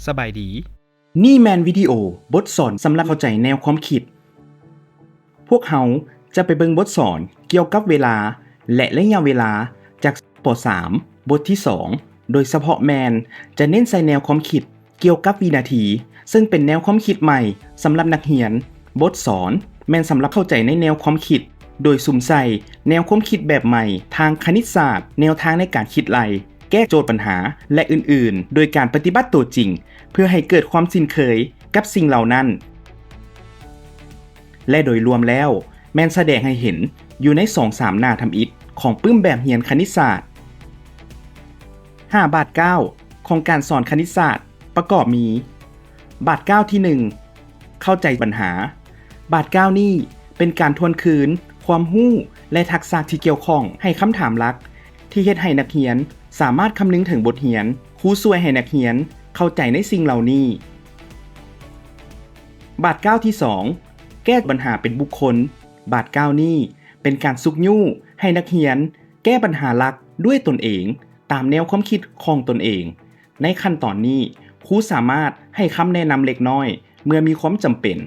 สบายดีนี่แมนวิดีโอบทสอนสำหรับเข้าใจแนวความคิดพวกเขาจะไปเบิ่งบทสอนเกี่ยวกับเวลาและระยะเวลาจากป.3 บทที่2โดยเฉพาะแมนจะเน้นใส่แนวความคิดเกี่ยวกับวินาทีซึ่งเป็นแนวความคิดใหม่สำหรับนักเรียนบทสอนแมนสำหรับเข้าใจในแนวความคิดโดยสุ่มใส่แนวความคิดแบบใหม่ทางคณิตศาสตร์แนวทางในการคิดไล่แก้โจทย์ปัญหาและอื่นๆโดยการปฏิบัติตัวจริงเพื่อให้เกิดความคุ้นเคยกับสิ่งเหล่านั้นและโดยรวมแล้วแมนแสดงให้เห็นอยู่ใน 2-3 หน้าทำอิฐของปึ้มแบบเรียนคณิตศาสตร์5บาท9ของการสอนคณิตศาสตร์ประกอบมีบาท9ที่1เข้าใจปัญหาบาท9นี้เป็นการทวนคืนความรู้และทักษะที่เกี่ยวข้องให้คำถามหลักที่เฮ็ดให้นักเรียนสามารถคำนึงถึงบทเรียนครูช่วยให้นักเรียนเข้าใจในสิ่งเหล่านี้บาท9ที่2แก้ปัญหาเป็นบุคคลบาท9นี้เป็นการซุกยู่ให้นักเรียนแก้ปัญหาหลักด้วยตนเองตามแนวความคิดของตนเองในขั้นตอนนี้ครูสามารถให้คำแนะนำเล็กน้อยเมื่อมีความจำเป็น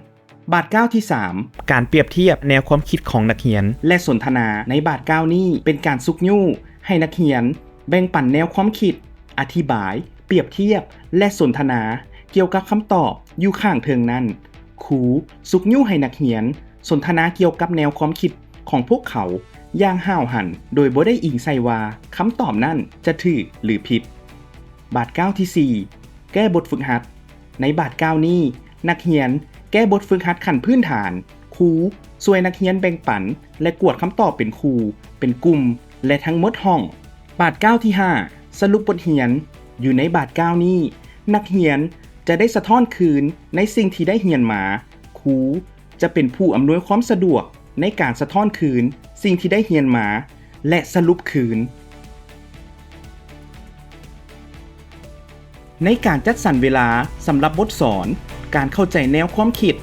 บาท9ที่3การเปรียบเทียบแนวความคิดของนักเรียนและสนทนาในบาท9นี้เป็นการซุกยู่ให้นักเรียนแบ่งปันแนวความคิดอธิบายเปรียบเทียบและสนทนาเกี่ยวกับคำตอบอยู่ข้างเทิงนั้นครูซุกยู่ให้นักเรียนสนทนาเกี่ยวกับแนวความคิดของพวกเขาอย่างห้าวหันโดยบ่ได้อิงใส่ว่าคำตอบนั้นจะถูกหรือผิดบาท9ที่4แก้บทฝึกหัดในบาท9นี้นักเรียนแก้บทฝึกหัดขั้นพื้นฐานครูช่วยนักเรียนแบ่งปันและกวดคำตอบเป็นคู่เป็นกลุ่มและทั้งหมดห้องบาท9ที่5สรุปบทเรียนอยู่ในบาท9นี้นักเรียนจะได้สะท้อนคืนในสิ่งที่ได้เรียนมาครูจะเป็นผู้อำนวยความสะดวกในการสะท้อนคืนสิ่งที่ได้เรียนมาและสรุปคืนในการจัดสรรเวลาสำหรับบทสอนการเข้าใจแนวความคิด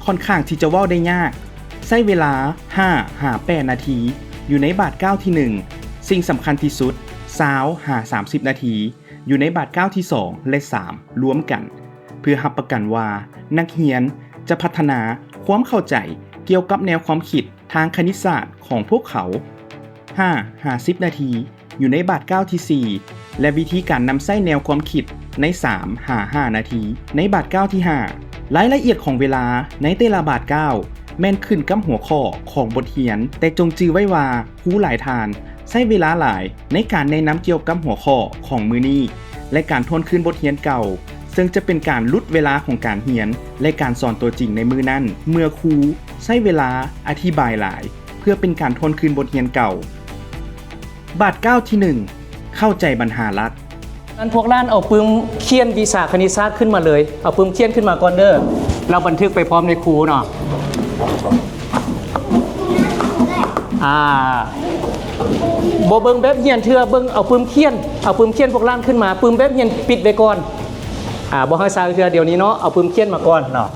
ค่อนข้างที่จะเว้าได้ยากใช้เวลา5-8 นาทีอยู่ในบาท9ที่1สิ่งสำคัญที่สุด20-30 นาทีอยู่ในบาท9ที่2และ3รวมกันเพื่อรับประกันว่านักเรียนจะพัฒนาความเข้าใจเกี่ยวกับแนวความคิดทางคณิตศาสตร์ของพวกเขา5-50 นาทีอยู่ในบาท9ที่4และวิธีการนำใช้แนวความคิดใน3-5 นาทีในบาท9ที่5รายละเอียดของเวลาในแต่ละบาท9แม่นขึ้นกับหัวข้อของบทเรียนแต่จงจื้อไว้ว่าครูหลายท่านใช้เวลาหลายในการแนะนำเกี่ยวกับหัวข้อของมื้อนี้และการทวนคืนบทเรียนเก่าซึ่งจะเป็นการลดเวลาของการเรียนและการสอนตัวจริงในมื้อนั้นเมื่อครูใช้เวลาอธิบายหลายเพื่อเป็นการทวนคืนบทเรียนเก่าบาท9ที่1เข้าใจปัญหาหลักพวกล้านเอาปึ้มเขียนวิชาคณิตศาสตร์ขึ้นมาเลยเอาปึ้มเขียนขึ้นมาก่อนเด้อเราบันทึกไปพร้อมในครูเนาะบ่เบิ่งแบบเฮียนเทื่อเบิ่งเอาปึ้มเขียนพวกล้านขึ้นมาปึ้มแบบเฮียนปิดไว้ก่อนบ่ให้ซาเทื่อเดี๋ยวนี้เนาะเอาปึ้มเขียนมาก่อนเนาะ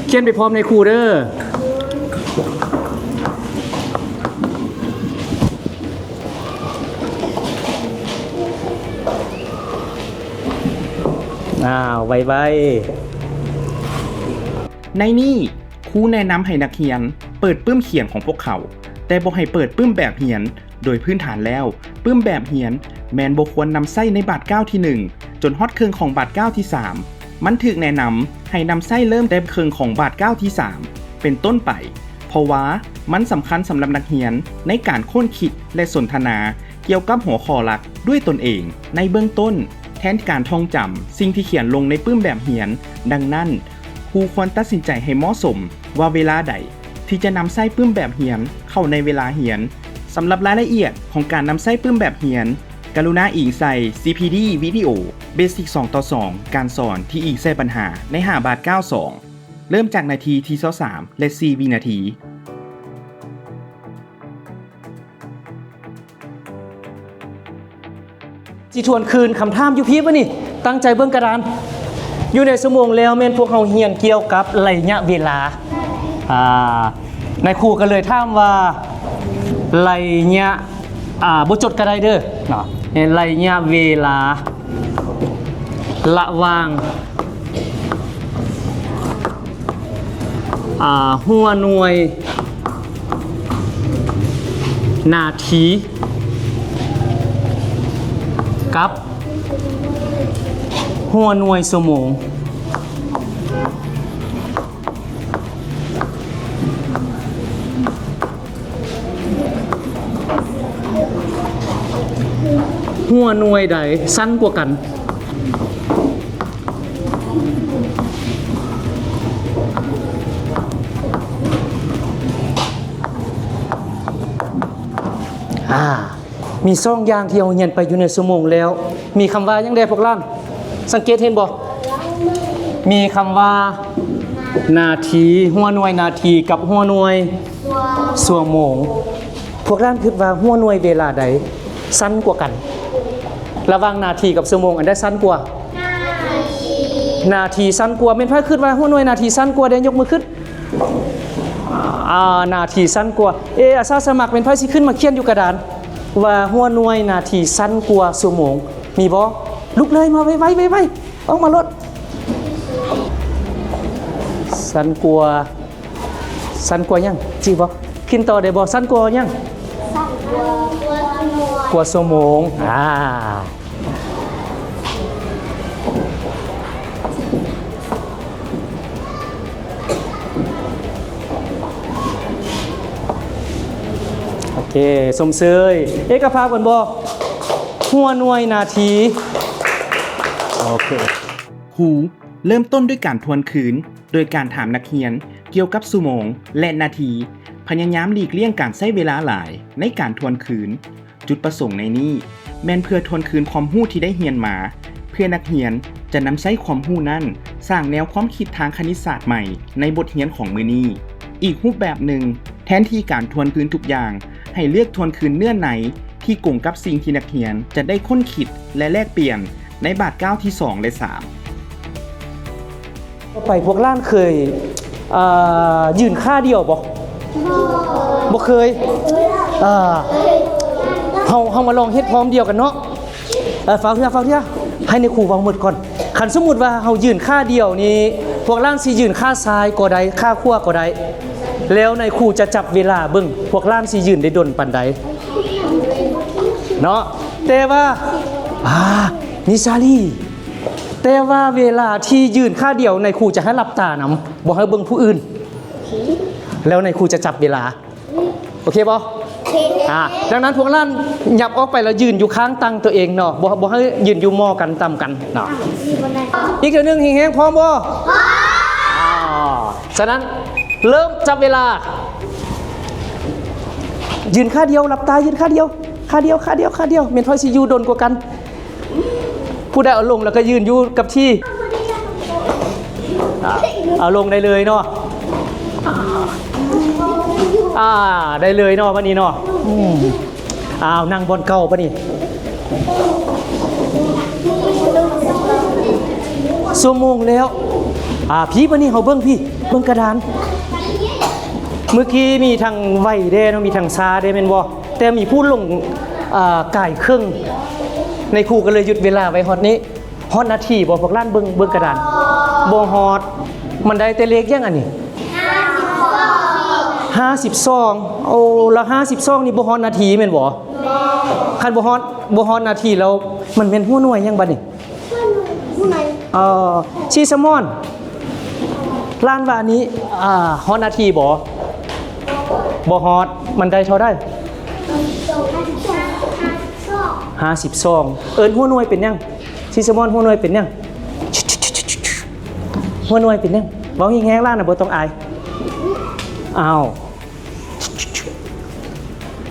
เขียนไปพร้อมในครูเด้อไวๆในนี้ครูแนะนำให้นักเรียนเปิดปึ้มเขียนของพวกเขาแต่บ่ให้เปิดปึ้มแบบเรียนโดยพื้นฐานแล้วปึ้มแบบเรียนแม่นบ่ควรนำใช้ในบาท9ที่1จนฮอดครึ่งของบาท9ที่3มันถูกแนะนำให้นำใช้เริ่มแต่ครึ่งของบาท9ที่3เป็นต้นไปเพราะว่ามันสำคัญสำหรับนักเรียนในการค้นคิดและสนทนาเกี่ยวกับหัวข้อหลักด้วยตนเองในเบื้องต้นแทนการท่องจำสิ่งที่เขียนลงในปึ้มแบบเรียนดังนั้นครูควรตัดสินใจให้เหมาะสมว่าเวลาใดที่จะนำใช้ปึ้มแบบเรียนเข้าในเวลาเรียนสำหรับรายละเอียดของการนำใช้ปึ้มแบบเรียนกรุณาอิงใส่ CPD วิดีโอ Basic 2:2 การสอนที่อิงใส่ปัญหาใน5บาท92เริ่มจากนาทีที่23และ4วินาทีสิทวนคืนคำถามอยู่พี่ป่ะนี่ตั้งใจเบิ่งกระดานอยู่ในชั่วโมงแล้วแม่นพวกเฮาเรียนเกี่ยวกับระยะเวลาในครูก็เลยถามว่าระยะบ่จดก็ได้เด้อเนาะระยะเวลา ระหว่างหัวหน่วยนาทีกับหัวหน่วยชั่วโมงหัวหน่วยใดสั้นกว่ากันมี2อย่างที่เอาเรียนไปอยู่ในชั่วโมงแล้วมีคำว่ายังได้พวกล่านสังเกตเห็นบ่มีคำว่านาทีหัวหน่วยนาทีกับหัวหน่วยชั่วโมงพวกล่านคิดว่าหัวหน่วยเวลาใดสั้นกว่ากันระหว่างนาทีกับชั่วโมงอันใดสั้นกว่านาทีสั้นกว่าแม่นไผคิดว่าหัวหน่วยนาทีสั้นกว่าได้ยกมือขึ้นนาทีสั้นกว่าอาสาสมัครเป็นไผสิขึ้นมาเขียนอยู่กระดานว่าหัวหน่วยนาทีสั้นกว่าชั่วโมงมีบ่ลุกเลยมาไวๆออกมารถสั้นกว่ายังจริงบ่ขึ้นต่อได้บ่สั้นกว่ายังกว่าชั่วโมงโอเคสมเสยเอกภาพกันบ่หัวหน่วยนาทีโอเคครูเริ่มต้นด้วยการทวนคืนโดยการถามนักเรียนเกี่ยวกับชั่วโมงและนาทีพยายามหลีกเลี่ยงการใช้เวลาหลายในการทวนคืนจุดประสงค์ในนี้แม่นเพื่อทวนคืนความรู้ที่ได้เรียนมาเพื่อนักเรียนจะนำใช้ความรู้นั้นสร้างแนวความคิดทางคณิตศาสตร์ใหม่ในบทเรียนของมื้อนี้อีกรูปแบบหนึ่งแทนที่การทวนคืนทุกอย่างให้เลือกทวนคืนเนื้อในที่กงกับสิ่งที่นักเรียนจะได้ค้นคิดและแลกเปลี่ยนในบาท9ที่2และ3ไปพวกล้านเคยยืนค่าเดียวบ่เคยเฮามาลองเฮ็ดพร้อมเดียวกันเนาะฟังเถอะให้ในครูวางหมดก่อนคันสมมุติว่าเฮายืนค่าเดียวนี่พวกล้านสิยืนค่าซ้ายก็ได้ค่าขวาก็ได้แล้วในครูจะจับเวลาเบิ่งพวกล้านสิยืนได้ดนปานใดเนาะแต่ว่านิซาลีแต่ว่าเวลาที่ยืนค่าเดียวในครูจะให้หลับตานำบ่ให้เบิ่งผู้อื่นแล้วในครูจะจับเวลาโอเคบ่ดังนั้นพวกล้านยับออกไปแล้วยืนอยู่ข้างตั้งตัวเองเนาะบ่ให้ยืนอยู่มอกันต่ำกันเนาะอีกเดี๋ยวนึงแฮงๆพร้อมบ่ฉะนั้นเริ่มจับเวลายืนค่าเดียวหลับตายืนค่าเดียวเมนทอยสิอยู่ดนกว่ากันผู้ใดเอาลงแล้วก็ยืนอยู่กับที่เอาลงได้เลยเนาะได้เลยเนาะวันนี้เนาะนั่งบนเก่าปะนี่ชั่วโมงแล้วพี่ปะนี่เขาเบิ้งพี่เบิ้งกระดานเมื่อกี้มีทางไวเด้เนาะมีทางซาเด้แม่นบ่แต่มีผู้ลงก่ายครึ่งในครูก็เลยหยุดเวลาไว้ฮอดนี้ฮอดนาทีบ่พวกล้านเบิ่งกระดานบ่ฮอดมันได้แต่เลขยังอันนี้52โอ้แล้ว52นี่บ่ฮอดนาทีแม่นบ่คันบ่ฮอดนาทีแล้วมันเป็นหัวหน่วยยังบัดนี้ชีสมอนล้านว่านี้ฮอดนาทีบ่ฮอดมันได้เท่าได้52เอิ้นหัวหน่วยเป็นยังชีสมอนหัวหน่วยเป็นยังหัวหน่วยเป็นยังเว้าแฮงๆล้านน่ะบ่ต้องอาย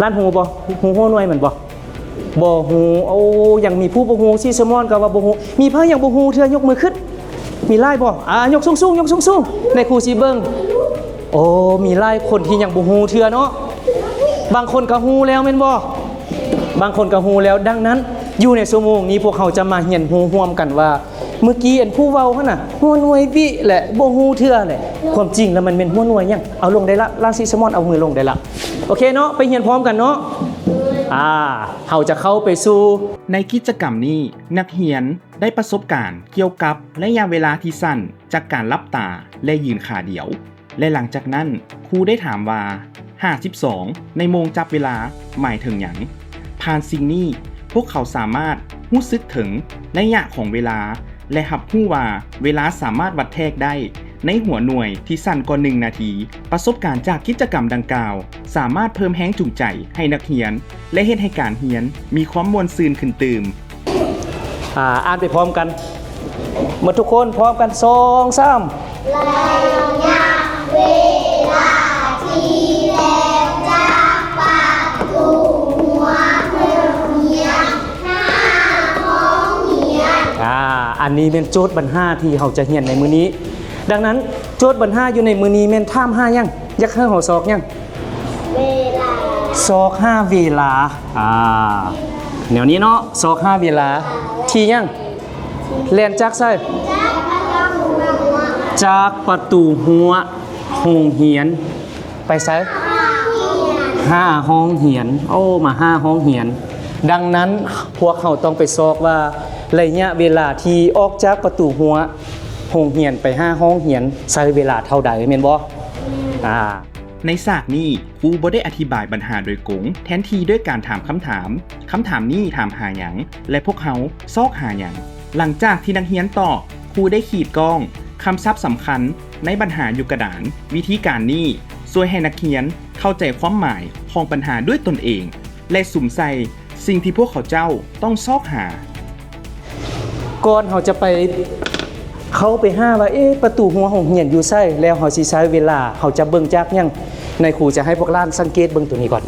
ล้านหูบ่หูหัวหน่วยมันบ่หูยังมีผู้บ่ฮู้ชีสมอนก็ว่าบ่ฮู้มีเพิ่นยังบ่ฮู้เทื่อยกมือขึ้นมีหลายบ่ยกสูงในครูสิเบิ่งมีหลายคนที่ยังบ่ฮู้เทื่อเนาะบางคนก็ฮู้แล้วแม่นบ่บางคนก็ฮู้แล้วดังนั้นอยู่ในชั่วโมงนี้พวกเขาจะมาเรียนฮู้ร่วมกันว่าเมื่อกี้ผู้เว้าหั่นน่ะหัวหน่วยวิแหละบ่ฮู้เทื่อแหละความจริงแล้วมันเป็นหัวหน่วยยังเอาลงได้ละล่างซีสมอนเอามือลงได้ละโอเคเนาะไปเรียนพร้อมกันเนาะ เฮาจะเข้าไปสู่ ในกิจกรรมนี้นักเรียนได้ประสบการณ์เกี่ยวกับระยะเวลาที่สั้นจากการลับตาและยืนขาเดียว และหลังจากนั้นครูได้ถามว่า52ในโมงจับเวลาหมายถึงหยังผ่านสิ่งนี้พวกเขาสามารถรู้สึกถึงระยะของเวลาและรับรู้ว่าเวลาสามารถวัดแทกได้ในหัวหน่วยที่สั้นกว่า1นาทีประสบการณ์จากกิจกรรมดังกล่าวสามารถเพิ่มแรงจูงใจให้นักเรียนและเฮ็ดให้การเรียนมีความม่วนซื่นขึ้นตื่ม อ่านไปพร้อมกันหมดทุกคนพร้อมกัน2 3อันนี้เป็นโจทย์บรรหาที่เราจะเรียนในมื้อนี้ดังนั้นโจทย์บรรหาอยู่ในมื้อนี้แม่นถาม5ยังอยากให้เฮาสอบยังเวลาสอก5เวลาแนวนี้เนาะสอก5เวลาที่ยังเรียนจากไสจากประตูหัวโรงเรียนไปไส5ห้องเรียนโอ้มา5ห้องเรียนดังนั้นพวกเขาต้องไปสอบว่าระยะเวลาที่ออกจากประตูหัวโรงเรียนไป5ห้องเรียนใช้เวลาเท่าใดแม่นบ่ในฉากนี้ครูบ่ได้อธิบายปัญหาโดยกงแทนที่ด้วยการถามคำถามนี้ถามหาหยังและพวกเขาซอกหาหยังหลังจากที่นักเรียนตอบครูได้ขีดก้องคำศัพท์สำคัญในปัญหาอยู่กระดานวิธีการนี้ช่วยให้นักเรียนเข้าใจความหมายของปัญหาด้วยตนเองและสุ่มใส่สิ่งที่พวกเขาเจ้าต้องซอกหาก่อนเขาจะไปเข้าไปหาว่าประตูหัวของเรียนอยู่ไสแล้วเขาสิใช้เวลาเขาจะเบิ่งจากหยังในครูจะให้พวกล้านสังเกตเบิ่งตัวนี้ก่อน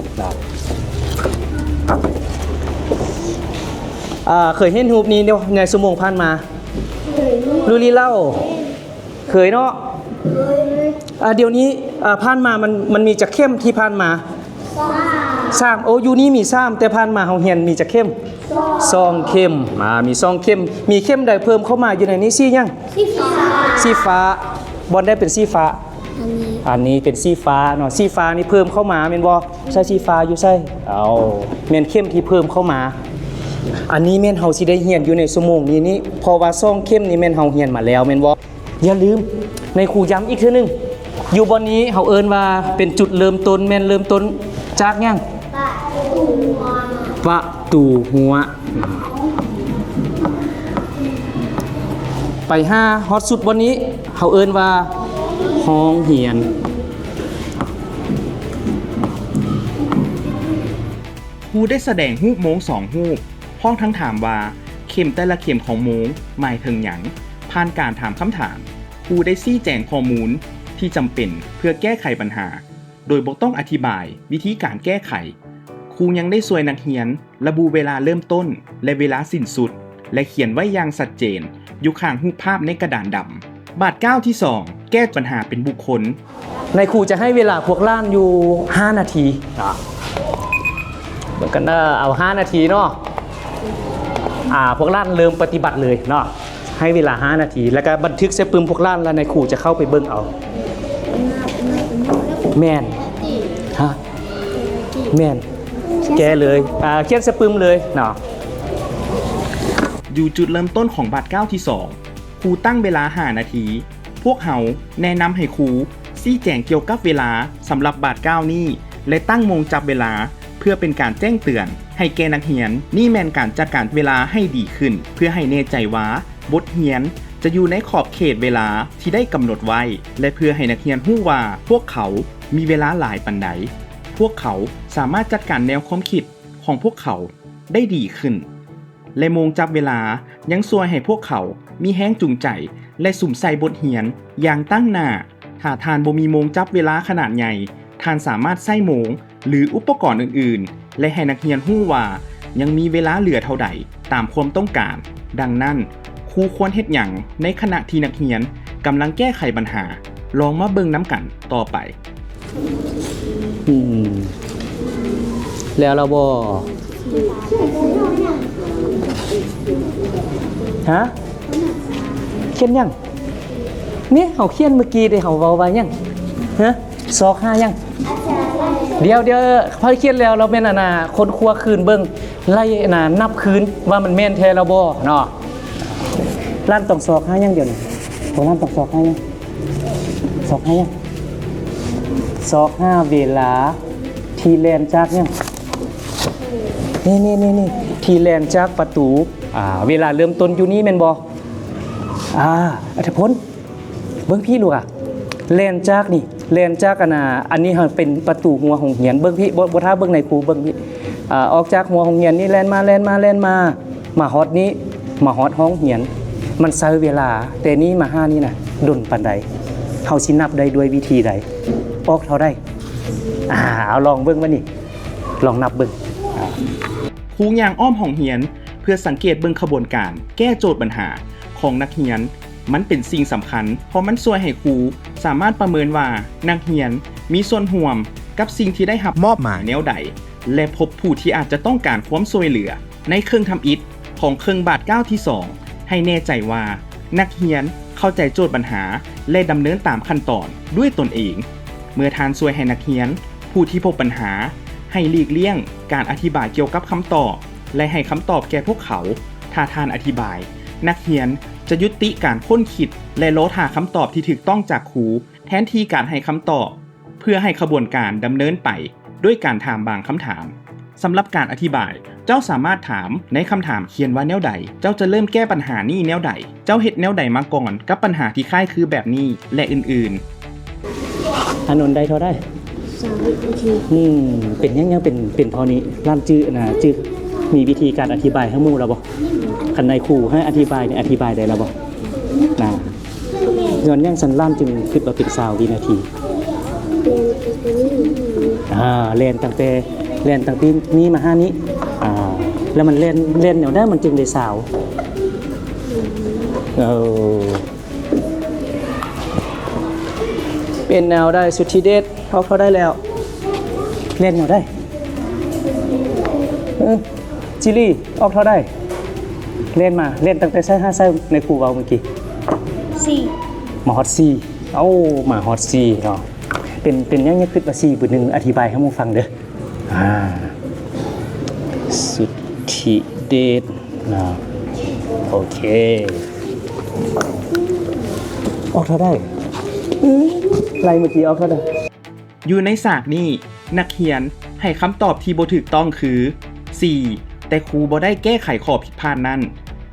เคยเห็นรูปนี้ในชั่วโมงผ่านมารู้ลีเล่าเคยเนาะเดี๋ยวนี้ผ่านมามันมีจักเข้มที่ผ่านมา3โอ้อยู่นี่มี3แต่ผ่านมาเฮาเรียนมีจักเข้ม2เข้มมี2เข้มมีเข้มใดเพิ่มเข้ามาอยู่ในนี้สียังสีฟ้าบอลได้เป็นสีฟ้าอันนี้เป็นสีฟ้าเนาะสีฟ้านี่เพิ่มเข้ามาแม่นบ่ใช่สีฟ้าอยู่ใช่เอาแม่นเข้มที่เพิ่มเข้ามาอันนี้แม่นเฮาสิได้เรียนอยู่ในชั่วโมงนี้เพราะว่า2เข้มนี่แม่นเฮาเรียนมาแล้วแม่นบ่อย่าลืมในครูย้ำอีกเทื่อนึงอยู่บนนี้เฮาเอิ้นว่าเป็นจุดเริ่มต้นแม่นเริ่มต้นจากหยังประตูหัวไป5ฮอตสุดวันนี้เขาเอิ้นว่าห้องเรียนครูได้แสดงรูปโม้ง2รูปพร้อมทั้งถามว่าเข็มแต่ละเข็มของโม้งหมายถึงหยังผ่านการถามคำถามครูได้ชี้แจงข้อมูลที่จำเป็นเพื่อแก้ไขปัญหาโดยบ่ต้องอธิบายวิธีการแก้ไขครูยังได้ช่วยนักเรียนระบุเวลาเริ่มต้นและเวลาสิ้นสุดและเขียนไว้อย่างชัดเจนอยู่ข้างรูปภาพในกระดานดำบาท9ที่2แก้ปัญหาเป็นบุคคลในครูจะให้เวลาพวกล้านอยู่5นาทีเหมือนกันเอา5นาทีเนาะพวกล้านเริ่มปฏิบัติเลยเนาะให้เวลา5นาทีแล้วก็บันทึกใส่ปึ้มพวกล้านแล้วในครูจะเข้าไปเบิ่งเอาแม่นแม่นแกเลยเขียนสปึมเลยเนาะอยู่จุดเริ่มต้นของบาท9ที่2ครูตั้งเวลา5นาทีพวกเขาแนะนำให้ครูชี้แจงเกี่ยวกับเวลาสำหรับบาท9นี้และตั้งโมงจับเวลาเพื่อเป็นการแจ้งเตือนให้แกนักเรียนนี่แม่นการจัดการเวลาให้ดีขึ้นเพื่อให้แน่ใจว่าบทเรียนจะอยู่ในขอบเขตเวลาที่ได้กำหนดไว้และเพื่อให้นักเรียนรู้ว่าพวกเขามีเวลาหลายปานใดพวกเขาสามารถจัดการแนวความคิดของพวกเขาได้ดีขึ้นและโมงจับเวลายังช่วยให้พวกเขามีแรงจูงใจและสุ่มใส่บทเรียนอย่างตั้งหน้าถ้าทานบ่มีโมงจับเวลาขนาดใหญ่ทานสามารถใส่โมงหรืออุปกรณ์อื่นๆและให้นักเรียนรู้ว่ายังมีเวลาเหลือเท่าใดตามความต้องการดังนั้นครูควรเฮ็ดหยังในขณะที่นักเรียนกำลังแก้ไขปัญหาลองมาเบิ่งน้ำกันต่อไปแล้วเราบ่เขียนยังนี่เขาเขียนเมื่อกี้ได้เขาเว้าว่ายังซอก5ยัง เดี๋ยวพอเขียนแล้วเราแม่นน่ะคนครัวคืนเบิ่งไล่น่ะนับคืนว่ามันแม่นแท้แล้วบ่เนาะร้านต้องซอกให้ยังเดียวนี่โหร้านต้องซอกให้ยังซอกให้ยังซอก5เวลาทีแลนจากยังนี่ทีแลนจากประตูเวลาเริ่มต้นอยู่นี่แม่นบ่อัธพลเบิ่งพี่ลูกแลนจากนี่แลนจากอันนี้เป็นประตูหัวของเหียนเบิ่งพี่บ่ท่าเบิ่งในครูเบิ่งพี่ออกจากหัวของเหียนนี่แลนมาฮอดนี้มาฮอดห้องเหียนมันใช้เวลาแต่นี้มา5นี่น่ะดนปานใดเฮาสินับได้ด้วยวิธีใดออกเท่าใดเอาลองเบิ่งมานี่ลองนับเบิ่งครูย่างอ้อมห้องเรียนเพื่อสังเกตเบิ่งขบวนการแก้โจทย์ปัญหาของนักเรียนมันเป็นสิ่งสำคัญเพราะมันช่วยให้ครูสามารถประเมินว่านักเรียนมีส่วนร่วมกับสิ่งที่ได้รับมอบหมายแนวใดและพบผู้ที่อาจจะต้องการความช่วยเหลือในเครื่องทำอิฐของเครื่องบาดเก้าที่2ให้แน่ใจว่านักเรียนเข้าใจโจทย์ปัญหาและดำเนินตามขั้นตอนด้วยตนเองเมื่อทานช่วยให้นักเรียนผู้ที่พบปัญหาให้หลีกเลี่ยงการอธิบายเกี่ยวกับคำตอบและให้คำตอบแก่พวกเขาถ้าทานอธิบายนักเรียนจะยุติการค้นคิดและรอหาคำตอบที่ถูกต้องจากครูแทนที่การให้คำตอบเพื่อให้ขบวนการดำเนินไปด้วยการถามบางคำถามสำหรับการอธิบายเจ้าสามารถถามในคำถามเขียนว่าแนวใดเจ้าจะเริ่มแก้ปัญหานี้แนวใดเจ้าเฮ็ดแนวใดมาก่อนกับปัญหาที่คล้ายคือแบบนี้และอื่นๆอนนท์ได้เท่าได้3 นาทีเป็นยังเป็นเท่านี้ร้านจื้อมีวิธีการอธิบายให้หมู่แล้วบ่คันในครูให้อธิบายเนี่ยอธิบายได้แล้วบ่ย้อนยังสันล่ามจึงคิดว่าเป็น20 วินาทีเล่นตั้งแต่นี้มา5นี้แล้วมันเล่นแนวได้มันจึงได้20เป็นแนวได้สุดที่เด็ดเขาได้แล้วเล่นแนวได้จิลี่ออกเท่าได้เล่นตั้งแต่ไส้5ไส้ในครูเอาเมื่อกี้4มาฮอต4มาฮอต4เนาะเป็นยังคิดว่า4บุญนึงอธิบายให้หมู่ฟังเด้อสุดที่เด็ดนะโอเคออกเท่าได้ไล่เมื่อกี้ออกเท่าได้อยู่ในฉากนี้นักเรียนให้คำตอบที่บ่ถูกต้องคือ4แต่ครูบ่ได้แก้ไขข้อผิดพลาดนั้น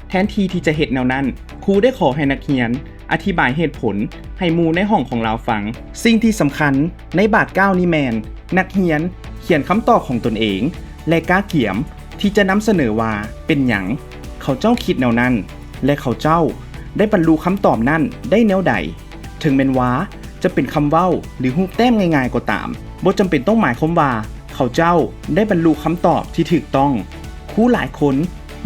แทนที่จะเฮ็ดแนวนั้นครูได้ขอให้นักเรียนอธิบายเหตุผลให้หมู่ในห้องของเราฟังสิ่งที่สำคัญในบาท9นี้แมนนักเรียนเขียนคำตอบของตนเองและกล้าเขียมที่จะนำเสนอว่าเป็นหยังเขาเจ้าคิดแนวนั้นและเขาเจ้าได้บรรลุคำตอบนั้นได้แนวใดถึงแม้นว่าจะเป็นคำเว้าหรือรูปแต้มง่ายๆก็ตามบ่จำเป็นต้องหมายความว่าเขาเจ้าได้บรรลุคำตอบที่ถูกต้องครูหลายคน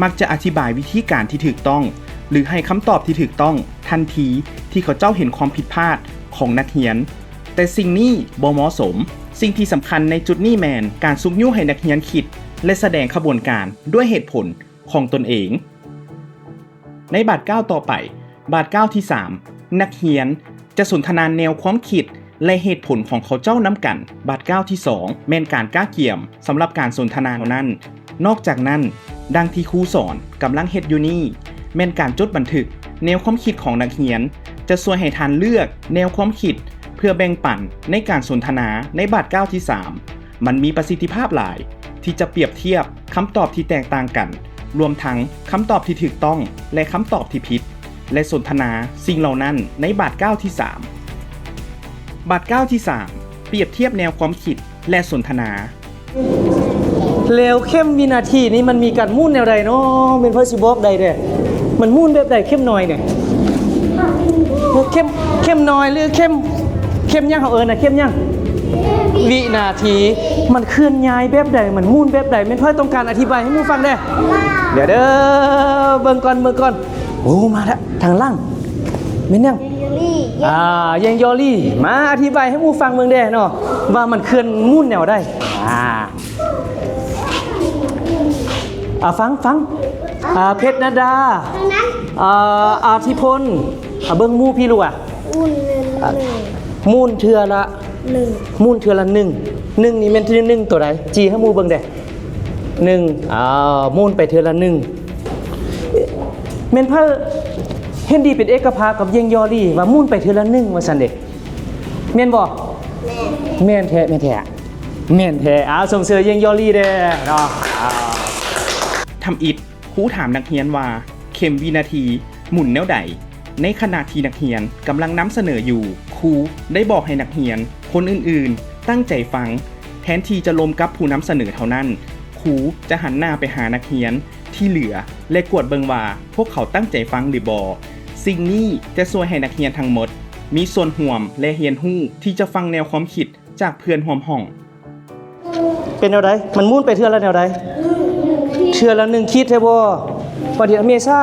มักจะอธิบายวิธีการที่ถูกต้องหรือให้คำตอบที่ถูกต้องทันทีที่เขาเจ้าเห็นความผิดพลาดของนักเรียนแต่สิ่งนี้บ่เหมาะสมสิ่งที่สำคัญในจุดนี้แมนการซุกยุให้นักเรียนคิดและแสดงขบวนการด้วยเหตุผลของตนเองในบาท9ต่อไปบาท9ที่3นักเรียนจะสนทนาแนวความคิดและเหตุผลของเขาเจ้านำกันบาท9ที่2แม่นการกล้าเกี่ยมสำหรับการสนทนานั้นนอกจากนั้นดังที่ครูสอนกำลังเฮ็ดอยู่นี่แม่นการจดบันทึกแนวความคิดของนักเรียนจะช่วยให้ทานเลือกแนวความคิดเพื่อแบ่งปันในการสนทนาในบาท9ที่3มันมีประสิทธิภาพหลายที่จะเปรียบเทียบคำตอบที่แตกต่างกันรวมทั้งคำตอบที่ถูกต้องและคำตอบที่ผิดและสนทนาสิ่งเหล่านั้นในบาท9ที่3บาท9ที่3เปรียบเทียบแนวความคิดและสนทนาเร็วเข้มวินาทีนี้มันมีการมุ่นแนวใดเนาะเป็นเพื่อสิบอกใดเด้มันมุ่นแบบใดเข้มน้อยเนี่ยเข้มน้อยหรือเข้มยังเขาเข้มยังวินาทีมันเคลื่อนย้ายแบบใดมันมุ่นแบบใดเป็นเพื่อต้องการอธิบายให้หมู่ฟังได้เดี๋ยวเบิ่งก่อนโอ้มาแล้วทางล่างแม่นยังยังยอลี่มาอธิบายให้หมู่ฟังเบิ่งได้เนาะว่ามันเคลื่อนมุ่นแนวได้ฟังเพชรนดาอาทิพลเบิ่งหมู่พี่ลูกมูนเทือละ1 1นี่แม่นที่1ตัวใดจีให้หมู่เบิ่งเด้1มูนไปเทื่อละ1แม่นพระเห็นดีเป็นเอกภาพกับเยงยอลี่ว่ามูนไปเทื่อละ1ว่าซั่นเด้แม่นบ่แม่นแท้แม่นแท้แม่นแท้ส่งเสริมเยงยอลี่เด้เนาะทำอิฐครูถามนักเรียนว่าเข็มวินาทีหมุนแนวใดในขณะที่นักเรียนกำลังนำเสนออยู่ครูได้บอกให้นักเรียนคนอื่นๆตั้งใจฟังแทนที่จะลมกับผู้นำเสนอเท่านั้นครูจะหันหน้าไปหานักเรียนที่เหลือและกวดเบิงว่าพวกเขาตั้งใจฟังหรือบ่สิ่งนี้จะช่วยให้นักเรียนทั้งหมดมีส่วนร่วมและเรียนรู้ที่จะฟังแนวความคิดจากเพื่อนร่วมห้องเป็นแนวใดมันมูนไปเทื่อละแนวใดเทื่อละ1คิดใช่บ่ประเดี๋ยวอเมซา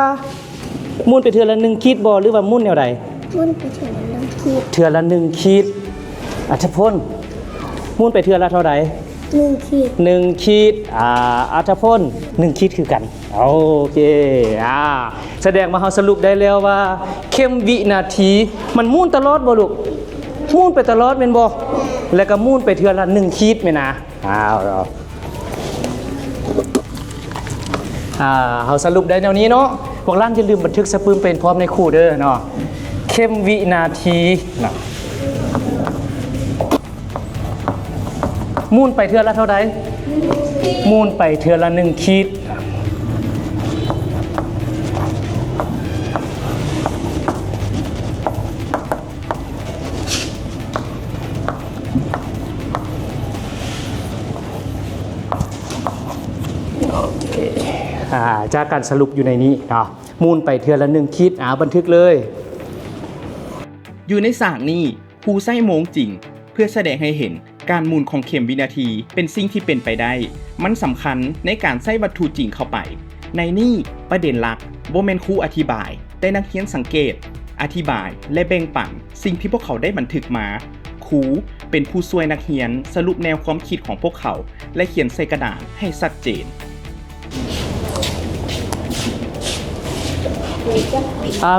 มูนไปเทื่อละ1คิดบ่หรือว่ามูนแนวใดมุ่นไปเถื่อนน้ำคิดเทื่อละ1คิดอัธพลมูนไปเทื่อละเท่าใด1 ขีด1ขีดอัธพล1ขีดคือกันโอเคแสดงมาเฮาสรุปได้แล้วว่าเข้มวินาทีมันมูนตลอดบ่ลูกมูนไปตลอดแม่นบ่แล้วก็มูนไปเทื่อละ1ขีดแม่นะเฮาสรุปได้แนวนี้เนาะพวกล้านอย่าลืมบันทึกสปืมเป็นพร้อมในคู่เด้อเนาะเข้มวินาทีเนาะมูนไปเทื่อละเท่าใดมูนไปเทื่อละ1ขีดจากการสรุปอยู่ในนี้เนาะมูนไปเทื่อละ1ขีดบันทึกเลยอยู่ในฉากนี้ครูใช้โมงจริงเพื่อแสดงให้เห็นการหมุนของเข็มวินาทีเป็นสิ่งที่เป็นไปได้มันสำคัญในการใช้วัตถุจริงเข้าไปในนี้ประเด็นหลักบ่แม่นครูอธิบายแต่นักเรียนสังเกตอธิบายและแบ่งปันสิ่งที่พวกเขาได้บันทึกมาครูเป็นผู้ช่วยนักเรียนสรุปแนวความคิดของพวกเขาและเขียนใส่กระดาษให้ชัดเจน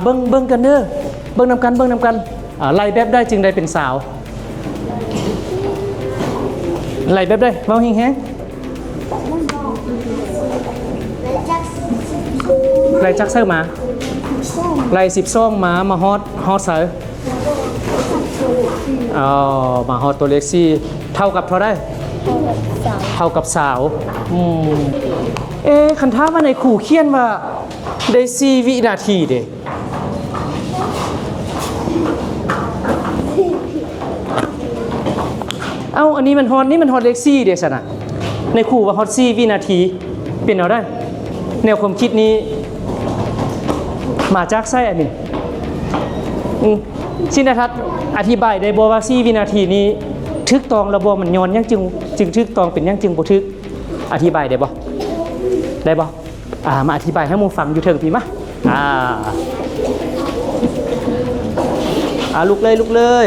เบิ่งกันเด้อเบิ่งนำกันไล่แบบได้จึงได้เป็นสาวไล่แบบได้เว้าแฮงๆไล่จักเซอร์มาไล่12มาฮอดเซอร์มาฮอดตัวเล็กซี่เท่ากับเท่าได้เท่ากับสาวคันท้าว่าในขู่เขียนว่าได้4วินาทีเด้อันนี้มันฮอตเลข4เด้ซั่นน่ะในคู่ว่าฮอต4วินาทีเป็นเอาได้แนวความคิดนี้มาจากไสอันนี้ชินทัศน์อธิบายได้บ่ว่า4วินาทีนี้ถูกต้องระบ่มันย้อนหยังจึงถูกต้องเป็นหยังจึงบ่ถูกอธิบายได้บ่มาอธิบายให้หมู่ฟังอยู่เถิงพี่มาลุกเลย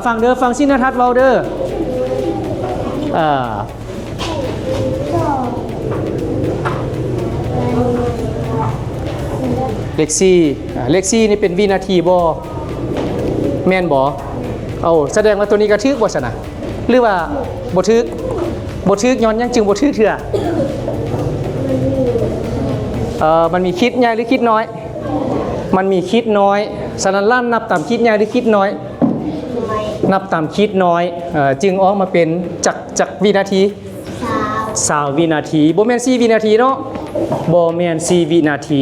ฟังเด้อฟังชินทัศน์เว้าเด้อเลข4นี่เป็นวินาทีบ่แม่นบ่แสดงว่าตัวนี้ก็ถูกบ่ซั่นน่ะหรือว่าบ่ถูกย้อนยังจึงบ่ถูกเทื่อมันมีคิดใหญ่หรือคิดน้อยมันมีคิดน้อยฉะนั้นลั่นนับตามคิดใหญ่หรือคิดน้อยนับตามคิดน้อยจึงออกมาเป็นจักวินาที20วินาทีบ่แม่น4วินาทีเนาะบ่แม่น4วินาที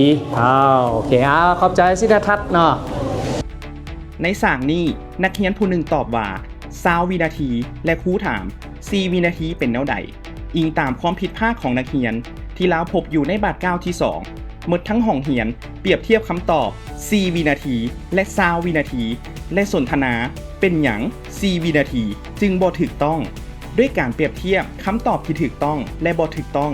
โอเคขอบใจสิทธัศน์เนาะในฉากนี้นักเรียนผู้หนึ่งตอบว่า20วินาทีและครูถาม4วินาทีเป็นแนวใดอิงตามความผิดพลาดของนักเรียนที่ลาวพบอยู่ในบาท9ที่2หมดทั้งห้องเรียนเปรียบเทียบคำตอบ4วินาทีและ20วินาทีและสนทนาเป็นหยัง4วินาทีจึงบ่ถูกต้องด้วยการเปรียบเทียบคำตอบที่ถูกต้องและบ่ถูกต้อง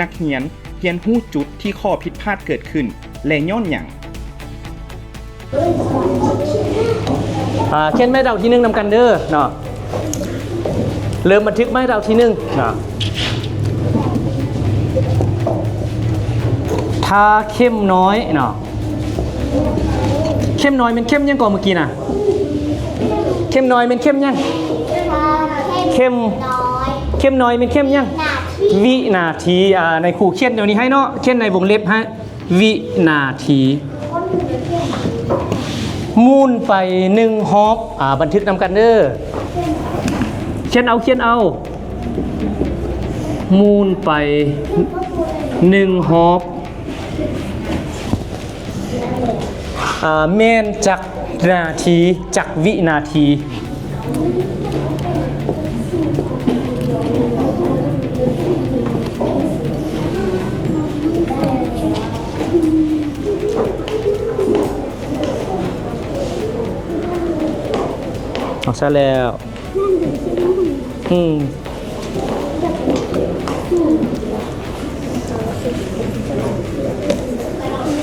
นักเรียนรู้จุดที่ข้อผิดพลาดเกิดขึ้นและย้อนหยังเขียนไม้ดาวที่1นำกันเด้อเนาะเริ่มบันทึกไม้ดาวที่1เนาะถ้าเข้มน้อยเนาะเข้มน้อยเป็นเข้มยังก่อนเมื่อกี้น่ะ เข้มน้อยเป็นเข้มยังเข้ม น้อย เข้มน้อยเป็นเข้มยัง หนาที่ วินาทีในครูเขียนเดี๋ยวนี้ให้เนาะเขียนในวงเล็บฮะวินาทีมูนไป1ฮอบบันทึกนำกันเด้อเขียนเอามูนไป1ฮอบแม่นจักนาทีจักวินาทีเอาซะแล้ว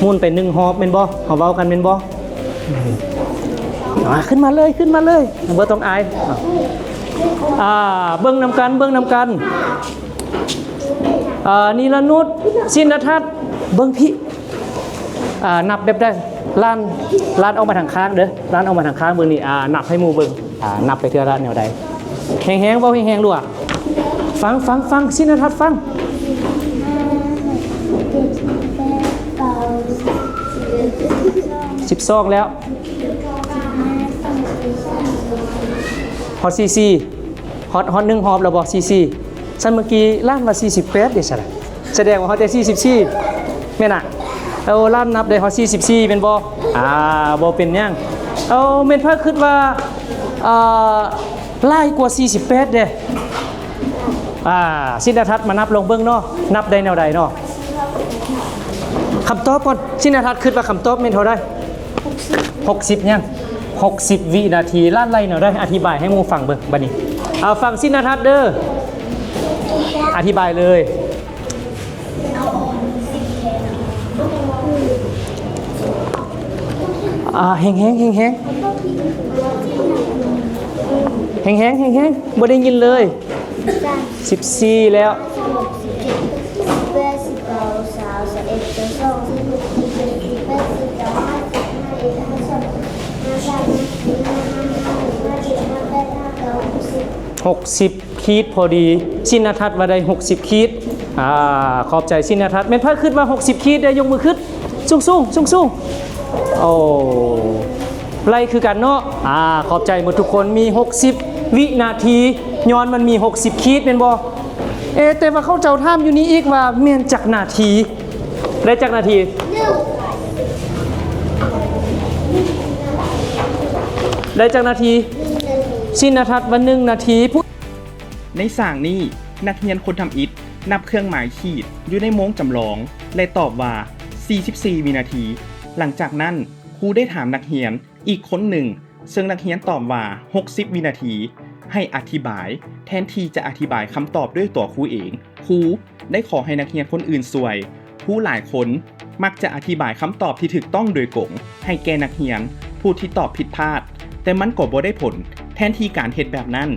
มุ่นไป1ฮอบเป็นบ่เขาเว้ากันเป็นบ่ขึ้นมาเลยบ่ต้องอายเบิ่งนำกันนีรนุชสินทัศน์เบิ่งพี่นับแบบได้ล้านออกมาทางข้างเด้อล้านออกมาทางข้างเบิ่งนี่นับให้หมู่เบิ่งนับไปเทื่อละแนวใดแฮงๆเว้าแฮงๆดูฟังสินทัศน์ฟัง12แล้วฮอตซีฮอต1ฮอบแล้วบ่ซีซั่นเมื่อกี้ล้านว่า48เด้ซะล่ะแสดงว่าฮอตแต่44แม่นน่ะเอาล้านนับได้ฮอต44เป็นบ่บ่เป็นหยังเอาแม่นพาคิดว่าหลายกว่า48เด้สินทัศน์มานับลงเบิ่งเนาะนับได้แนวใดเนาะคำตอบก่อนสินทัศน์คิดว่าคำตอบแม่นเท่าใด60ยัง60วินาทีล้านไล่แนวใดอธิบายให้หมู่ฟังเบิ่งบัดนี้เอาฟังสินทัศน์เด้ออธิบายเลยแห้งบ่ได้ยินเลย14แล้ว60ขีดพอดีสินทัศน์ว่าได้60ขีดขอบใจสินทัศน์แม่นพาขึ้นมา60ขีดได้ยกมือขึ้นสูงโอ้ไล่คือกันเนาะขอบใจหมดทุกคนมี60วินาทีย้อนมันมี60ขีดเป็นบ่แต่ว่าเขาเจ้าถามอยู่นี้อีกว่าแม่นจักนาทีได้จักนาทีได้จักนาทีสินทัศน์ว่า1นาทีในสร้างนี้นักเรียนคนทำอิฐนับเครื่องหมายขีดอยู่ในโม้งจำลองและตอบว่า44วินาทีหลังจากนั้นครูได้ถามนักเรียนอีกคนหนึ่งซึ่งนักเรียนตอบว่า60วินาทีให้อธิบายแทนที่จะอธิบายคำตอบด้วยตัวครูเองครูได้ขอให้นักเรียนคนอื่นช่วยผู้หลายคนมักจะอธิบายคำตอบที่ถูกต้องโดยกงให้แก่นักเรียนผู้ที่ตอบผิดพลาดแต่มันก็บ่ได้ผลแทนที่การเฮ็ดแบบนั้น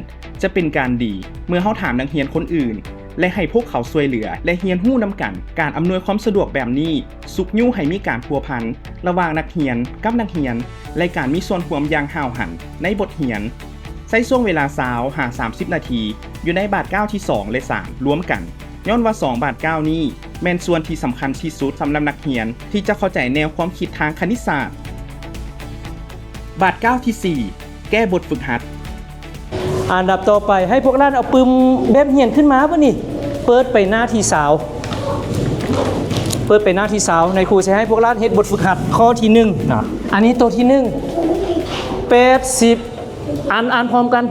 จะเป็นการดีเมื่อเฮาถามนักเรียนคนอื่นและให้พวกเขาช่วยเหลือและเรียนรู้นำกันการอำนวยความสะดวกแบบนี้สุกยู่ให้มีการพัวพันระหว่างนักเรียนกับนักเรียนและการมีส่วนร่วมอย่างห่าวหันในบทเรียนใช้ช่วงเวลา20 หา 30 นาทีอยู่ในบาท9ที่2และ3รวมกันย้อนว่า2บาท9นี้แม่นส่วนที่สำคัญที่สุดสำหรับนักเรียนที่จะเข้าใจแนวความคิดทางคณิตศาสตร์บาท9ที่4แก้บทฝึกหัดอันดับต่อไปให้พวกเราเอาปึมแบบเหียนขึ้นมาป่ะนี่เปิดไปหน้าที่สาวในครูจะให้พวกเราเฮ็ดบทฝึกหัดข้อที่1นะอันนี้ตัวที่1 80อ่านพร้อมกัน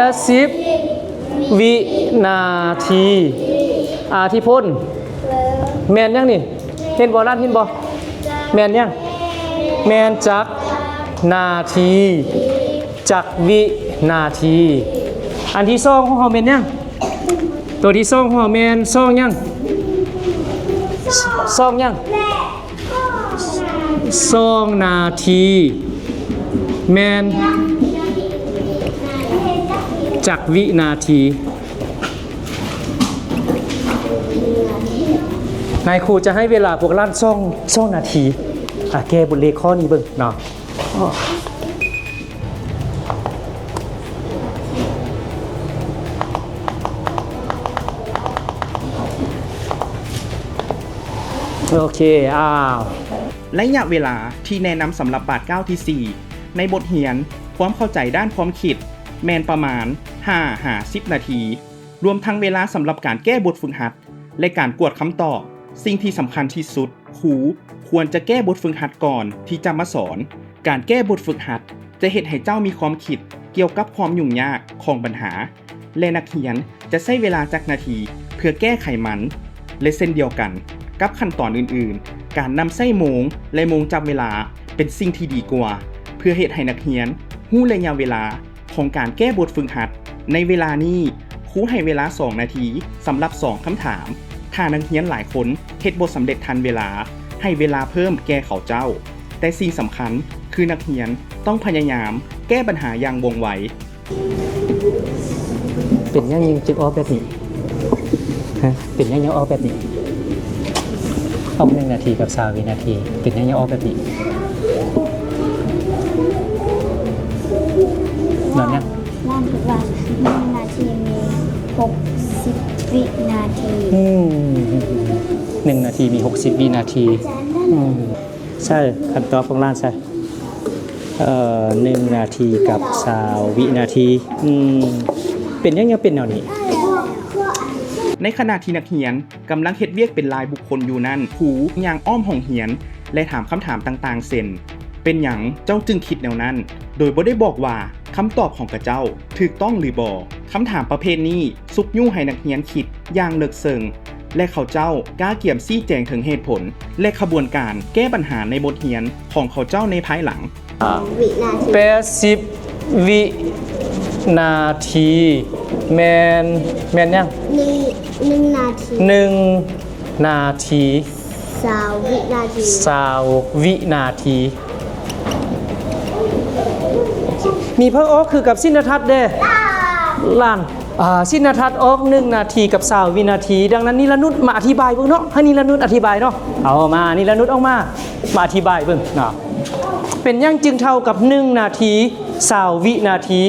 80วินาทีที่พ้นแม่นยังนี่เห็นบ่ร้านเห็นบ่แม่นยังแม่นจักนาทีจักวินาทีอันที่2ของเฮาแม่นยังตัวที่2ของเฮาแม่น2ยัง2ยัง2นาทีแม่นจักวินาทีนายครูจะให้เวลาพวกเรา2นาทีแก้บทเลขข้อนี้เบิ่งเนาะ โอเคอ้าว ระยะเวลาที่แนะนำสำหรับบาทเก้าที่ 4 ในบทเรียนความเข้าใจด้านความคิดแมนประมาณ5-10 นาที รวมทั้งเวลาสำหรับการแก้บทฝึกหัดและการกวดคำตอบสิ่งที่สำคัญที่สุดครูควรจะแก้บทฝึกหัดก่อนที่จะมาสอนการแก้บทฝึกหัดจะเฮ็ดให้เจ้ามีความคิดเกี่ยวกับความยุ่งยากของปัญหาและนักเรียนจะใช้เวลาจักนาทีเพื่อแก้ไขมันและเส้นเดียวกันกับขั้นตอนอื่นๆการนำไส้โมงและโมงจับเวลาเป็นสิ่งที่ดีกว่าเพื่อเฮ็ดให้นักเรียนรู้ระยะเวลาของการแก้บทฝึกหัดในเวลานี้ครูให้เวลา2 นาทีสำหรับ2คำถามถ้านักเรียนหลายคนเฮ็ดบ่สำเร็จทันเวลาให้เวลาเพิ่มแก้เขาเจ้าแต่สิ่งสำคัญคือนักเรียนต้องพยายามแก้ปัญหาอย่างว่องไว เป็นยังจึงออกแบบนี้ฮะเป็นยังออกแบบนี้เอา1 นาทีกับ20 วินาทีเป็นยังออกแบบนี้นั่นเนี่ย ว่านคือว่า1 นาทีมี60 วินาที 1 นาทีมี60 วินาทีใช่คำตอบของร้านใช่1 นาทีกับ20 วินาทีเป็นยังเป็นแนวนี้ ในขณะที่นักเรียนกำลังเฮ็ดเวียกเป็นรายบุคคลอยู่นั้นครูย่างอ้อมห้องเรียนและถามคำถามต่างๆเช่นเป็นหยังเจ้าจึงคิดแนวนั้นโดยบ่ได้บอกว่าคำตอบของกระเจ้าถูกต้องหรือบ่คำถามประเภทนี้ซุกยุ่งให้นักเรียนคิดอย่างลึกซึ้งและเขาเจ้ากล้าเกี่ยมชี้แจงถึงเหตุผลและขบวนการแก้ปัญหาในบทเรียนของเขาเจ้าในภายหลัง วินาที 80 วินาทีแมนยัง 1 นาที 1 นาที 20 วินาที 20 วินาทีมีพระโอ๊คคือกับสิ้นทัศน์เด้ล้านสิ้นทัศน์ออก1 นาทีกับ20 วินาทีดังนั้นนิรนุชมาอธิบายเบิ่งเนาะให้นิรนุชอธิบายเนาะเอามานิรนุชออกมาอธิบายเบิ่งเนาะเป็นยังจึงเท่ากับ1 นาที20 วินาที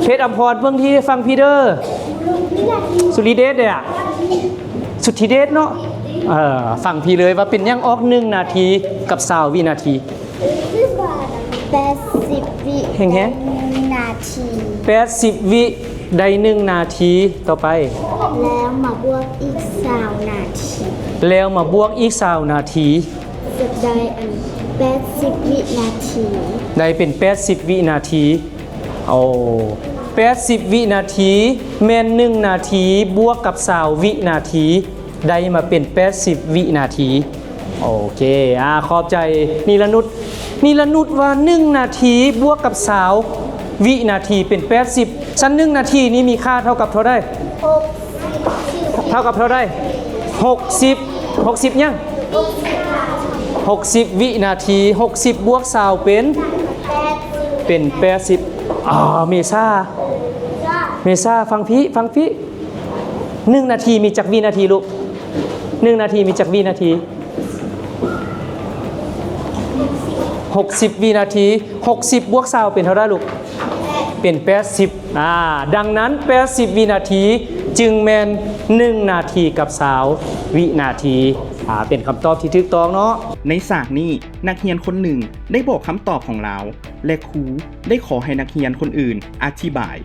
เพชรอภรณ์เบิ่งที่ฟังพี่เด้อสุริเดชเนี่ยสุทธิเดชเนาะฟังพี่เลยว่าเป็นยังออก1 นาทีกับ20 วินาที80 วิ แห้ง นาที 80 วิได้1 นาทีต่อไปแล้วมาบวกอีก20 นาที แล้วมาบวกอีก20 นาทีจะได้80 วินาทีได้เป็น80 วินาทีโอ้80 วินาทีแม่น1 นาทีบวกกับ20 วินาทีได้มาเป็น80 วินาทีโอเคขอบใจนิรนุชว่า1 นาทีบวกกับ20 วินาทีเป็น80ชั้น1 นาทีนี้มีค่าเท่ากับเท่าได้เท่ากับเท่าได้60ยัง60 วินาที60บวก20เป็น80เมซ่าฟังพี่1 นาทีมีจักวินาทีลูก1 นาทีมีจักวินาที60 วินาที60บวก20เป็นเท่าไรลูกเป็น80ดังนั้น80 วินาทีจึงแมน1 นาทีกับ20 วินาทีเป็นคำตอบที่ถูกต้องเนาะในฉากนี้นักเรียนคนหนึ่งได้บอกคำตอบของเราและครูได้ขอให้นักเรียนคนอื่นอธิบาย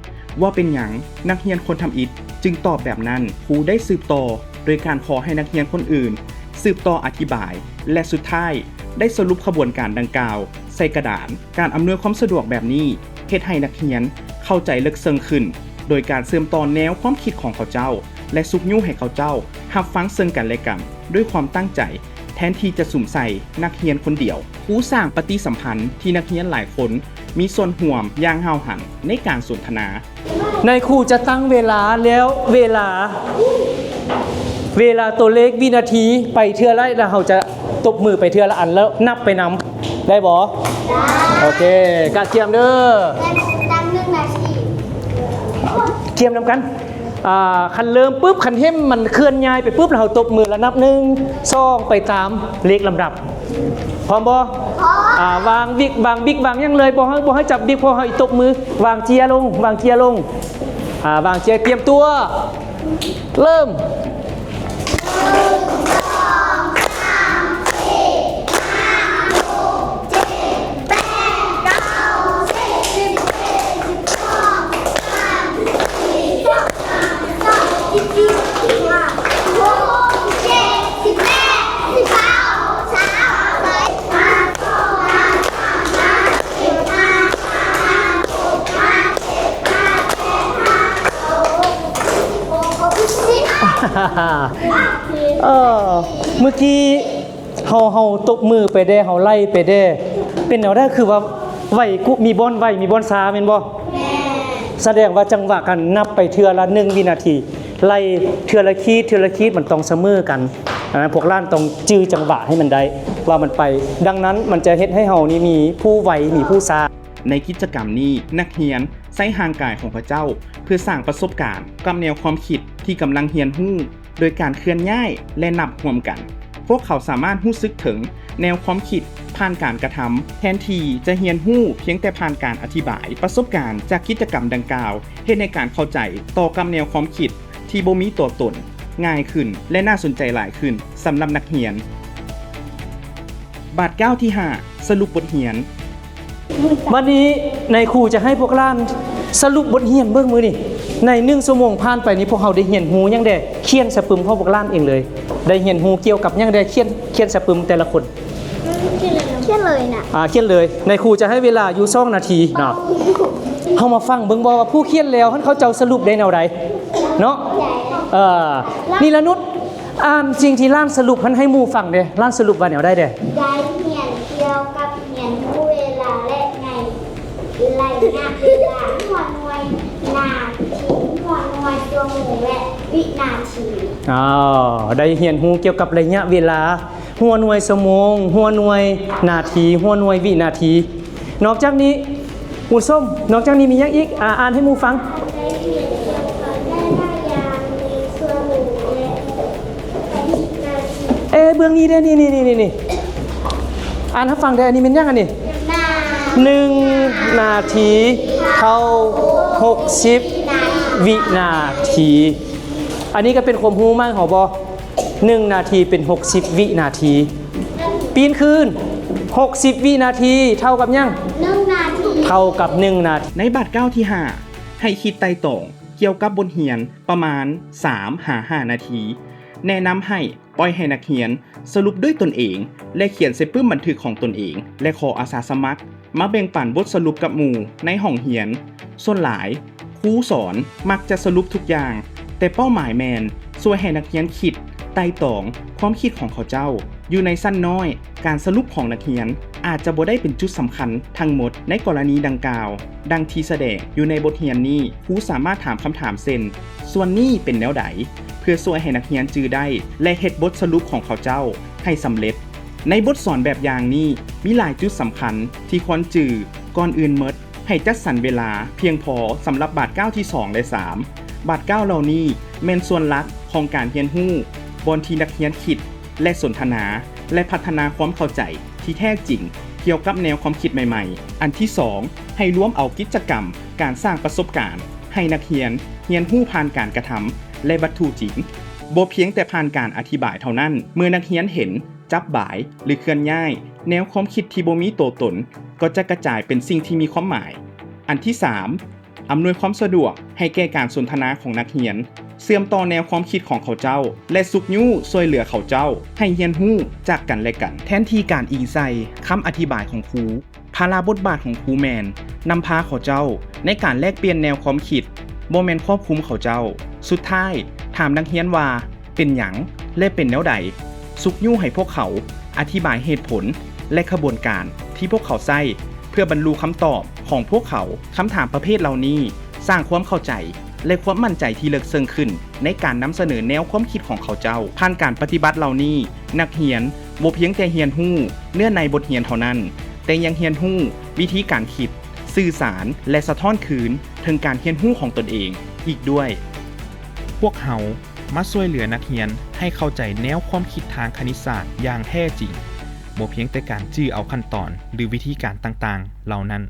ว่าเป็นหยังนักเรียนคนทำอิฐจึงตอบแบบนั้นครูได้สืบต่อโดยการขอให้นักเรียนคนอื่นสืบต่ออธิบายและสุดท้ายได้สรุปขบวนการดังกล่าวใส่กระดานการอำนวยความสะดวกแบบนี้เฮ็ดให้นักเรียนเข้าใจลึกซึ้งขึ้นโดยการเสริมต่อแนวความคิดของเขาเจ้าและซุกยุ่งให้เขาเจ้ารับฟังซึ่งกันและกันด้วยความตั้งใจแทนที่จะสุ่มใส่นักเรียนคนเดียวครูสร้างปฏิสัมพันธ์ที่นักเรียนหลายคนมีส่วนร่วมอย่างห้าวหาญในการสนทนาในครูจะตั้งเวลาแล้วเวลาตัวเลขวินาทีไปเทื่อไรแล้วเราจะตบมือไปเทื่อละอันแล้วนับไปนำได้บ่โอเคกะเทียมเด้อตั้ง1 นาทีเทียมนำกันคันเริ่มปุ๊บคันเห็นมันเคลื่อนย้ายไปปุ๊บเราตบมือแล้วนับ1 2ไปตามเลขลำดับพร้อมบ่วางบิ๊กวางยังเลยบ่ให้จับบิ๊กพอให้ตบมือวางเจียลงวางเจียเตรียมตัวเริ่ม1 2 3 เออเมื่อกี้เฮาตบมือไปได้เฮาไล่ไปได้เป็นแนวได้คือว่าไหวกุมีบอลไหวมีบอลซาแม่นบ่แสดงว่าจังหวะกันนับไปเทื่อละ1วินาทีไล่เทื่อละคีดมันต้องเสมอกันพวกล้านต้องจื้อจังหวะให้มันได้ว่ามันไปดังนั้นมันจะเฮ็ดให้เฮานี่มีผู้ไหวมีผู้ซาในกิจกรรมนี้นักเรียนใช้ห่างกายของพระเจ้าเพื่อสร้างประสบการณ์กับแนวความคิดที่กำลังเรียนรู้โดยการเคลื่อนย้ายและนับรวมกันพวกเขาสามารถรู้สึกถึงแนวความคิดผ่านการกระทำแทนที่จะเรียนรู้เพียงแต่ผ่านการอธิบายประสบการณ์จากกิจกรรมดังกล่าวเฮ็ดให้การเข้าใจต่อกับแนวความคิดที่บ่มีตัวตนง่ายขึ้นและน่าสนใจหลายขึ้นสำหรับนักเรียนบาท9ที่5สรุปบทเรียนวันนี้ในครูจะให้พวกล้านสรุปบทเรียนเบิ่งมื้อนี่ใน1ชั่วโมงผ่านไปนี้พวกเฮาได้เรียนรู้หยังได้เขียนสะปึมพวกล้านเองเลยได้เรียนรู้เกี่ยวกับหยังได้เขียนสะปึมแต่ละคนเขียนเลยน่ะเขียนเลยในครูจะให้เวลาอยู่2นาทีเนาะเฮามาฟังเบิ่งบ่ว่าผู้เขียนแล้วเขาเจ้าสรุปได้แนวใดเนาะนี่ละนุชอ่านสิ่งที่ล้านสรุปให้หมู่ฟังเด้ล้านสรุปว่าแนวใดเด้ย้ายเหียนเกี่ยวกับเหียนผู้เวลาและไงไล่หน้าเวลาหัวหน่วยนาทีหัวหน่วยตัวหมู่และวินาทีได้เรียนรู้เกี่ยวกับระยะเวลาหัวหน่วยชั่วโมงหัวหน่วยนาทีหัวหน่วยวินาทีนอกจากนี้หมู่ส้มนอกจากนี้มีหยังอีกอ่านให้หมู่ฟังเบื้องนี้ได้นี่อ่านให้ฟังได้อันนี้เป็นยังไงนี่1นาทีเท่า60วินาทีอันนี้ก็เป็นความรู้มากของบ1นาทีเป็น60วินาทีปีนคืน60วินาทีเท่ากับยัง1นาทีเท่ากับ1นาทีในบาท9ที่5ให้คิดไต่ตองเกี่ยวกับบทเรียนประมาณ 3-5 นาทีแนะนำให้ปล่อยให้นักเรียนสรุปด้วยตนเองและเขียนใส่ปึ้มบันทึกของตนเองและขออาสาสมัครมาแบ่งปันบทสรุปกับหมู่ในห้องเรียนส่วนหลายครูสอนมักจะสรุปทุกอย่างแต่เป้าหมายแมนช่วยให้นักเรียนคิดไต่ตองความคิดของเขาเจ้าอยู่ในสั้นน้อยการสรุปของนักเรียนอาจจะบ่ได้เป็นจุดสำคัญทั้งหมดในกรณีดังกล่าวดังที่แสดงอยู่ในบทเรียนนี้ครูสามารถถามคำถามเช่นส่วนนี้เป็นแนวใดเพื่อช่วยให้นักเรียนจื้อได้และเฮ็ดบทสรุปของเขาเจ้าให้สำเร็จในบทสอนแบบอย่างนี้มีหลายจุดสำคัญที่ควรจื้อก่อนอื่นหมดให้จัดสรรเวลาเพียงพอสำหรับบาท9ที่2และ3บาท9เหล่านี้แม่นส่วนหลักของการเรียนรู้บนที่นักเรียนคิดและสนทนาและพัฒนาความเข้าใจที่แท้จริงเกี่ยวกับแนวความคิดใหม่ๆอันที่2ให้รวมเอากิจกรรมการสร้างประสบการณ์ให้นักเรียนรู้ผ่านการกระทำและวัตถุจริงบ่เพียงแต่ผ่านการอธิบายเท่านั้นเมื่อนักเรียนเห็นจับบ่ายหรือเคลื่อนย้ายแนวความคิดที่บ่มีตัวตนก็จะกระจายเป็นสิ่งที่มีความหมายอันที่3อำนวยความสะดวกให้แก่การสนทนาของนักเรียนเชื่อมต่อแนวความคิดของเขาเจ้าและสุกยู่ช่วยเหลือเขาเจ้าให้เรียนรู้จากกันและกันแทนที่การอิงใส่คำอธิบายของครูภาระบทบาทของครูแมนนำพาเขาเจ้าในการแลกเปลี่ยนแนวความคิดบ่แม่นควบคุมเขาเจ้าสุดท้ายถามนักเรียนว่าเป็นหยังและเป็นแนวใดสุกยู่ให้พวกเขาอธิบายเหตุผลและขบวนการที่พวกเขาใช้เพื่อบรรลุคำตอบของพวกเขาคำถามประเภทเหล่านี้สร้างความเข้าใจและความมั่นใจที่ลึกซึ้งขึ้นในการนำเสนอแนวความคิดของเขาเจ้าผ่านการปฏิบัติเหล่านี้นักเรียนบ่เพียงแต่เรียนรู้เนื้อในบทเรียนเท่านั้นแต่ยังเรียนรู้วิธีการคิดสื่อสารและสะท้อนคืนถึงการเรียนรู้ของตนเองอีกด้วยพวกเขามาช่วยเหลือนักเรียนให้เข้าใจแนวความคิดทางคณิตศาสตร์อย่างแท้จริงบ่เพียงแต่การจื้อเอาขั้นตอนหรือวิธีการต่างๆเหล่านั้น